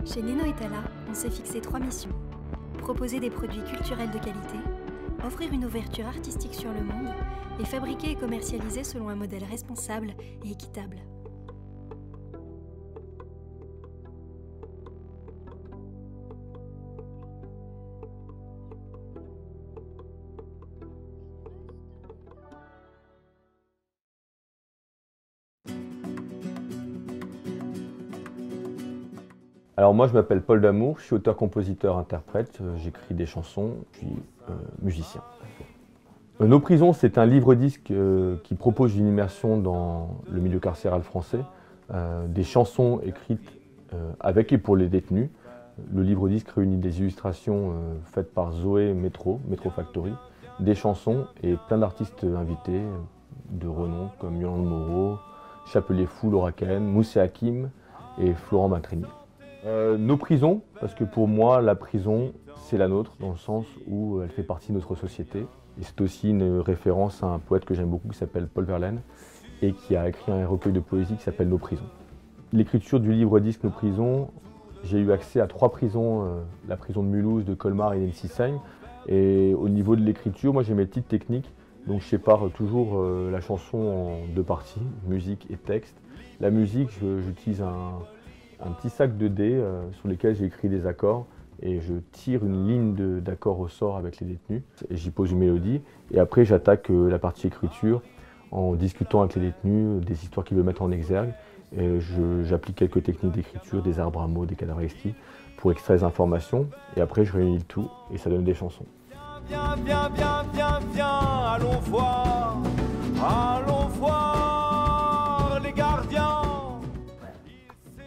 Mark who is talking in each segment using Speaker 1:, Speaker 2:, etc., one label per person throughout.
Speaker 1: Chez Neno et Tala, on s'est fixé 3 missions. Proposer des produits culturels de qualité, offrir une ouverture artistique sur le monde et fabriquer et commercialiser selon un modèle responsable et équitable.
Speaker 2: Alors moi je m'appelle Paul Damour, je suis auteur, compositeur, interprète, j'écris des chansons, je suis musicien. Nos prisons, c'est un livre-disque qui propose une immersion dans le milieu carcéral français, des chansons écrites avec et pour les détenus. Le livre-disque réunit des illustrations faites par Zoé Metro Factory, des chansons et plein d'artistes invités de renom comme Yolande Moreau, Chapelier Fou, Laura Cahen, Moussé Hakim et Florent Matrini. Nos prisons, parce que pour moi, la prison, c'est la nôtre, dans le sens où elle fait partie de notre société. Et c'est aussi une référence à un poète que j'aime beaucoup qui s'appelle Paul Verlaine et qui a écrit un recueil de poésie qui s'appelle Nos prisons. L'écriture du livre-disque Nos prisons, j'ai eu accès à 3 prisons, la prison de Mulhouse, de Colmar et d'Ensisheim. Et au niveau de l'écriture, moi j'ai mes petites techniques. Donc je sépare toujours la chanson en 2 parties, musique et texte. La musique, j'utilise un petit sac de dés sur lesquels j'ai écrit des accords et je tire une ligne d'accords au sort avec les détenus et j'y pose une mélodie et après j'attaque la partie écriture en discutant avec les détenus des histoires qu'ils veulent mettre en exergue et j'applique quelques techniques d'écriture, des arbres à mots, des cadavrestis pour extraire les informations et après je réunis le tout et ça donne des chansons.
Speaker 3: Viens, viens, viens, viens, viens, allons voir les gardiens.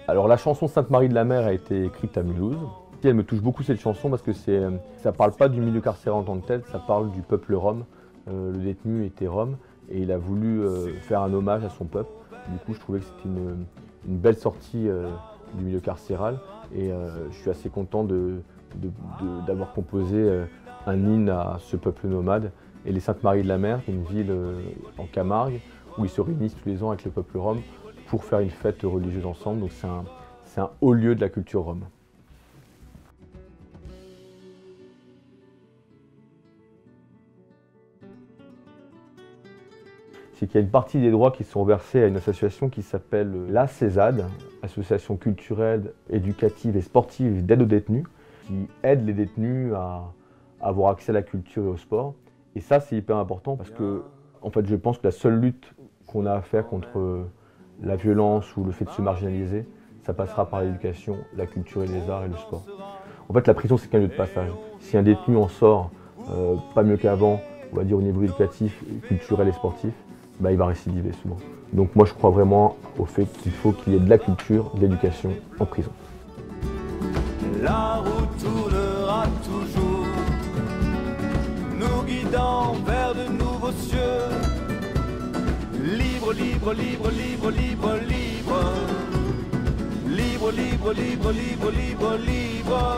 Speaker 2: Alors la chanson Sainte-Marie de la Mer a été écrite à Mulhouse. Elle me touche beaucoup cette chanson parce que ça ne parle pas du milieu carcéral en tant que tel, ça parle du peuple rom. Le détenu était rom et il a voulu faire un hommage à son peuple. Du coup je trouvais que c'était une belle sortie du milieu carcéral et je suis assez content d'avoir composé un hymne à ce peuple nomade. Et les Sainte-Marie de la Mer, qui est une ville en Camargue où ils se réunissent tous les ans avec le peuple rom pour faire une fête religieuse ensemble, donc c'est un haut lieu de la culture rome. C'est qu'il y a une partie des droits qui sont versés à une association qui s'appelle la CESAD, Association culturelle, éducative et sportive d'aide aux détenus, qui aide les détenus à avoir accès à la culture et au sport. Et ça c'est hyper important parce que en fait, je pense que la seule lutte qu'on a à faire contre la violence ou le fait de se marginaliser, ça passera par l'éducation, la culture et les arts et le sport. En fait, la prison, c'est qu'un lieu de passage. Si un détenu en sort pas mieux qu'avant, on va dire au niveau éducatif, culturel et sportif, bah, il va récidiver souvent. Donc moi, je crois vraiment au fait qu'il faut qu'il y ait de la culture, de l'éducation en prison.
Speaker 3: La route tournera toujours, nous guidant vers de nouveaux cieux. Libre, libre, libre, libre, libre, libre. Libre, libre, libre, libre, libre, libre.